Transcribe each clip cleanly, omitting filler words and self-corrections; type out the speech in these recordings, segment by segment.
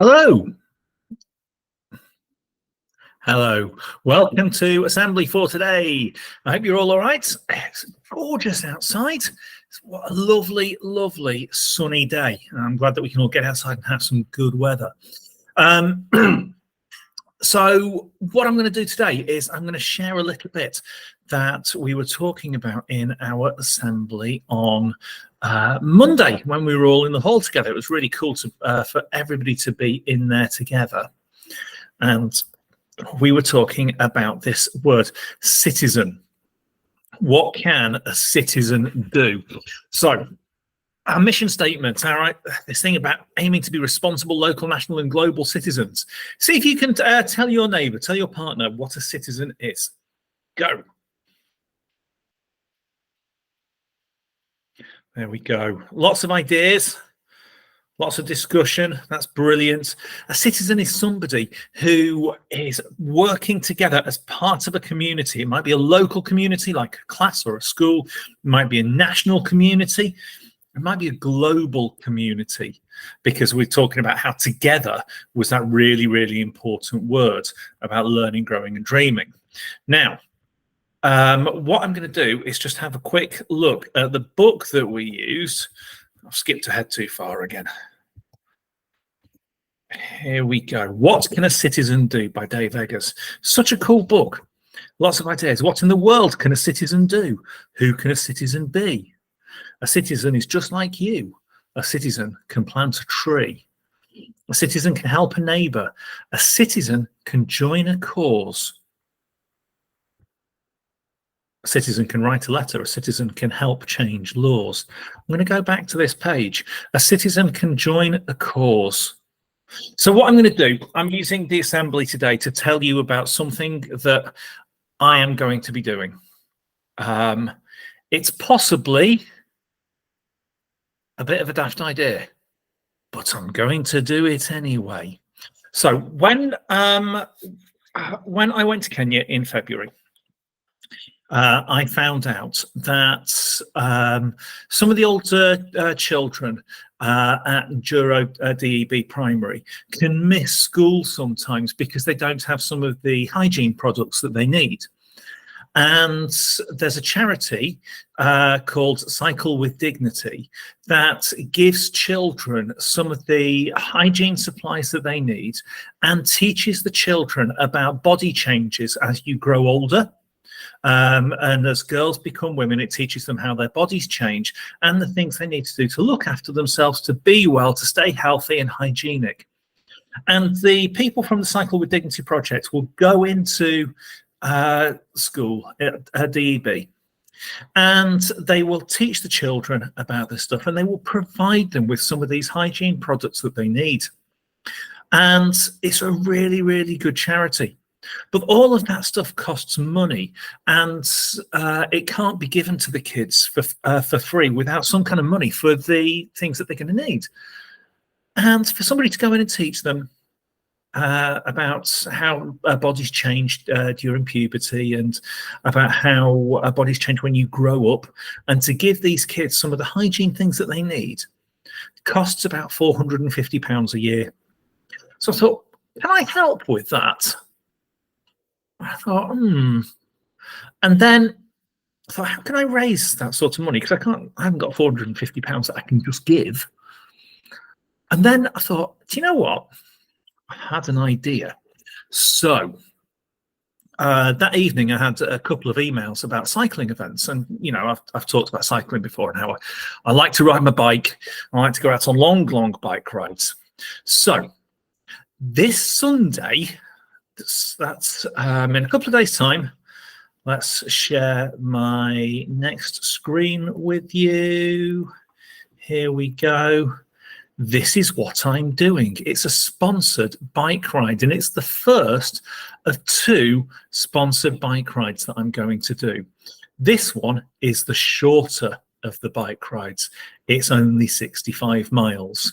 Hello. Hello. Welcome to Assembly for today. I hope you're all right. It's gorgeous outside. What a lovely, lovely sunny day. I'm glad that we can all get outside and have some good weather. So what I'm going to do today is I'm going to share a little bit that we were talking about in our assembly on Monday when we were all in the hall together. It was really cool for everybody to be in there together. And we were talking about this word, citizen. What can a citizen do? So our mission statement, all right, this thing about aiming to be responsible local, national and global citizens. See if you can tell your neighbour, tell your partner what a citizen is. Go. There we go. Lots of ideas. Lots of discussion. That's brilliant. A citizen is somebody who is working together as part of a community. It might be a local community like a class or a school. It might be a national community. It might be a global community, because we're talking about how together was that really, really important word about learning, growing and dreaming. Now, what I'm going to do is just have a quick look at the book that we used. I've skipped ahead too far again. Here we go. What Can a Citizen Do by Dave Eggers. Such a cool book. Lots of ideas. What in the world can a citizen do? Who can a citizen be? A citizen is just like you. A citizen can plant a tree. A citizen can help a neighbour. A citizen can join a cause. A citizen can write a letter. A citizen can help change laws. I'm going to go back to this page. A citizen can join a cause. So what I'm going to do, I'm using the assembly today to tell you about something that I am going to be doing. It's possibly a bit of a daft idea, but I'm going to do it anyway. So when I went to Kenya in February, I found out that some of the older children at Juro DEB Primary can miss school sometimes because they don't have some of the hygiene products that they need. And there's a charity called Cycle with Dignity that gives children some of the hygiene supplies that they need and teaches the children about body changes as you grow older. And as girls become women, it teaches them how their bodies change and the things they need to do to look after themselves, to be well, to stay healthy and hygienic. And the people from the Cycle with Dignity project will go into school at DEB, and they will teach the children about this stuff, and they will provide them with some of these hygiene products that they need. And it's a really, really good charity. But all of that stuff costs money, and it can't be given to the kids for free without some kind of money for the things that they're going to need. And for somebody to go in and teach them about how bodies change during puberty, and about how bodies change when you grow up, and to give these kids some of the hygiene things that they need, costs about £450 a year. So I thought, can I help with that? I thought, And then I thought, how can I raise that sort of money? Because I haven't got £450 that I can just give. And then I thought, do you know what? I had an idea. So that evening I had a couple of emails about cycling events. And, you know, I've talked about cycling before and how I like to ride my bike. I like to go out on long, long bike rides. So this Sunday, that's in a couple of days' time. Let's share my next screen with you. Here we go. This is what I'm doing. It's a sponsored bike ride, and it's the first of 2 sponsored bike rides that I'm going to do. This one is the shorter of the bike rides. It's only 65 miles.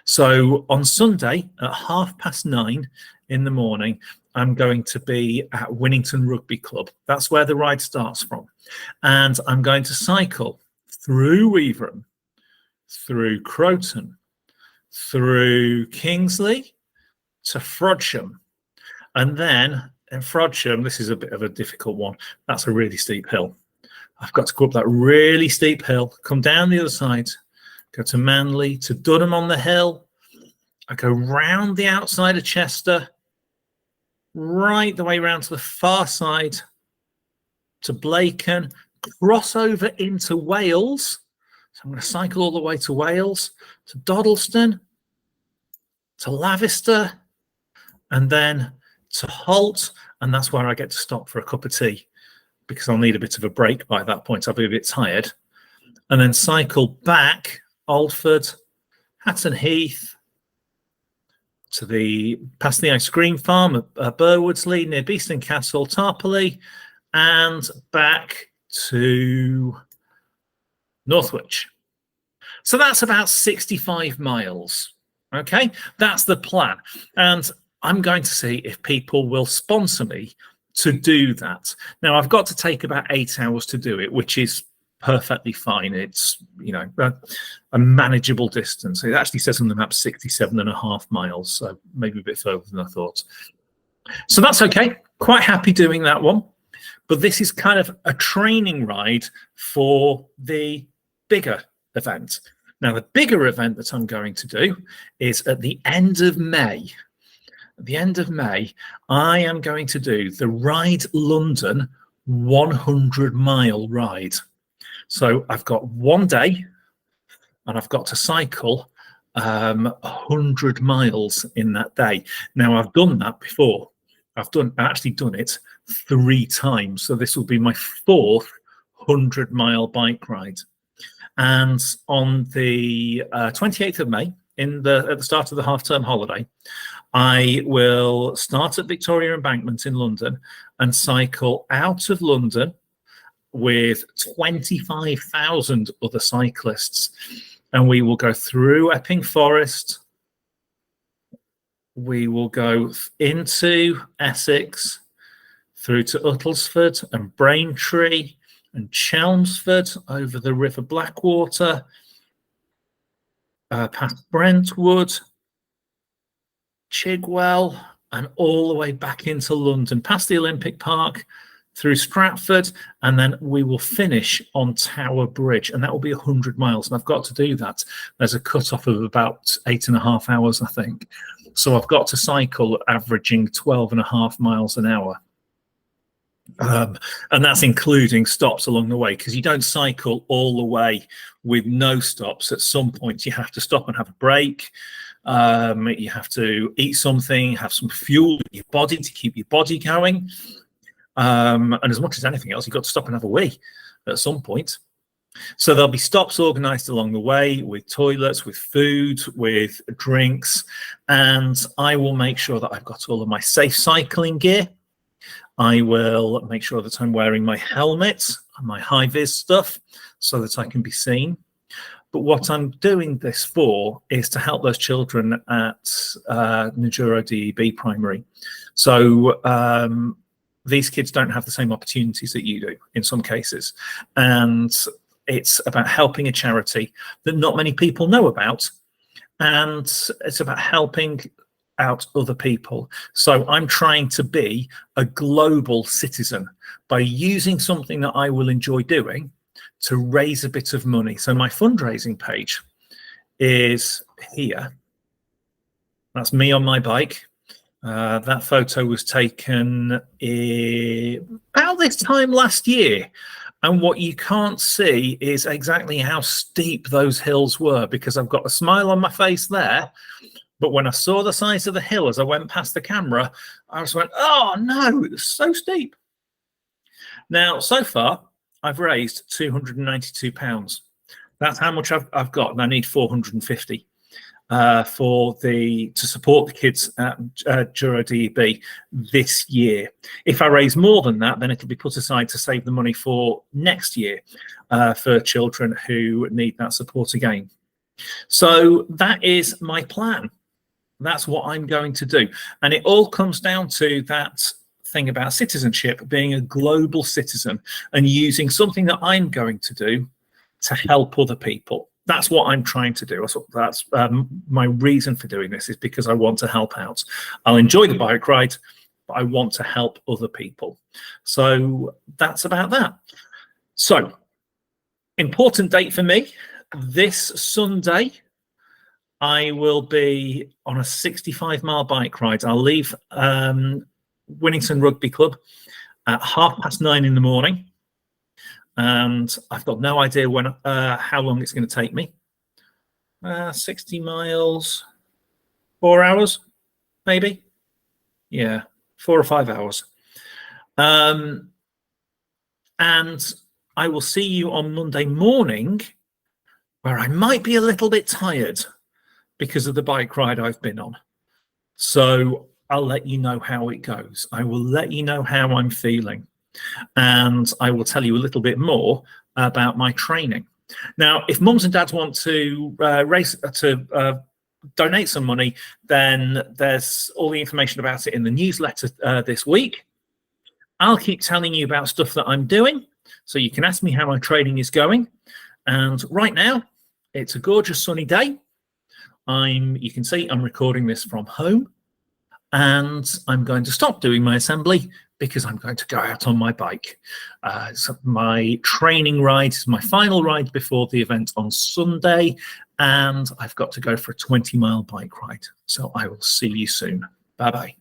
So on Sunday at 9:30 in the morning, I'm going to be at Winnington Rugby Club. That's where the ride starts from. And I'm going to cycle through Weaveren, through Croton, through Kingsley to Frodsham. And then in Frodsham, this is a bit of a difficult one. That's a really steep hill. I've got to go up that really steep hill, come down the other side, go to Manley, to Dunham on the hill. I go round the outside of Chester, right the way round to the far side to Blacon, cross over into Wales. So I'm going to cycle all the way to Wales, to Dodleston, to Lavister, and then to Holt. And that's where I get to stop for a cup of tea, because I'll need a bit of a break by that point. I'll be a bit tired. And then cycle back Aldford, Hatton Heath, to past the ice cream farm at Burwoodsley, near Beeston Castle, Tarporley, and back to Northwich. So that's about 65 miles. Okay, that's the plan. And I'm going to see if people will sponsor me to do that. Now, I've got to take about 8 hours to do it, which is perfectly fine. It's, you know, a manageable distance. It actually says on the map 67.5 miles, so maybe a bit further than I thought. So that's okay. Quite happy doing that one. But this is kind of a training ride for the bigger event. Now, the bigger event that I'm going to do is at the end of May. At the end of May, I am going to do the Ride London 100-mile ride. So I've got 1 day and I've got to cycle 100 miles in that day. Now, I've done that before. I've actually done it 3 times. So this will be my 4th 100-mile bike ride. And on the 28th of May, at the start of the half-term holiday, I will start at Victoria Embankment in London and cycle out of London with 25,000 other cyclists. And we will go through Epping Forest. We will go into Essex, through to Uttlesford and Braintree and Chelmsford, over the River Blackwater, past Brentwood, Chigwell, and all the way back into London, past the Olympic Park, through Stratford, and then we will finish on Tower Bridge, and that will be 100 miles. And I've got to do that. There's a cut-off of about 8.5 hours, I think. So I've got to cycle averaging 12.5 miles an hour. And that's including stops along the way, because you don't cycle all the way with no stops. At some point, you have to stop and have a break. You have to eat something, have some fuel in your body to keep your body going. And as much as anything else, you've got to stop and have a wee at some point. So there'll be stops organised along the way with toilets, with food, with drinks. And I will make sure that I've got all of my safe cycling gear. I will make sure that I'm wearing my helmet and my high-vis stuff so that I can be seen. But what I'm doing this for is to help those children at Najuro DEB Primary. So these kids don't have the same opportunities that you do in some cases. And it's about helping a charity that not many people know about. And it's about helping out other people. So I'm trying to be a global citizen by using something that I will enjoy doing to raise a bit of money. So my fundraising page is here. That's me on my bike. That photo was taken about this time last year. And what you can't see is exactly how steep those hills were, because I've got a smile on my face there. But when I saw the size of the hill as I went past the camera, I just went, oh no, it's so steep. Now, so far, I've raised £292. That's how much I've got, and I need 450 to support the kids at Juro DEB this year. If I raise more than that, then it'll be put aside to save the money for next year for children who need that support again. So that is my plan. That's what I'm going to do. And it all comes down to that thing about citizenship, being a global citizen and using something that I'm going to do to help other people. that's what I'm trying to do. That's my reason for doing this, is because I want to help out. I'll enjoy the bike ride, but I want to help other people. So that's about that. So, important date for me, this Sunday, I will be on a 65-mile bike ride. I'll leave Winnington Rugby Club at 9:30 in the morning. And I've got no idea when, how long it's going to take me. 60 miles, 4 hours, maybe. Yeah, 4 or 5 hours. And I will see you on Monday morning, where I might be a little bit tired because of the bike ride I've been on. So I'll let you know how it goes. I will let you know how I'm feeling. And I will tell you a little bit more about my training. Now, if mums and dads want to donate some money, then there's all the information about it in the newsletter this week. I'll keep telling you about stuff that I'm doing, so you can ask me how my training is going. And right now, it's a gorgeous sunny day. You can see I'm recording this from home, and I'm going to stop doing my assembly because I'm going to go out on my bike. So my training ride is my final ride before the event on Sunday, and I've got to go for a 20-mile bike ride. So I will see you soon. Bye-bye.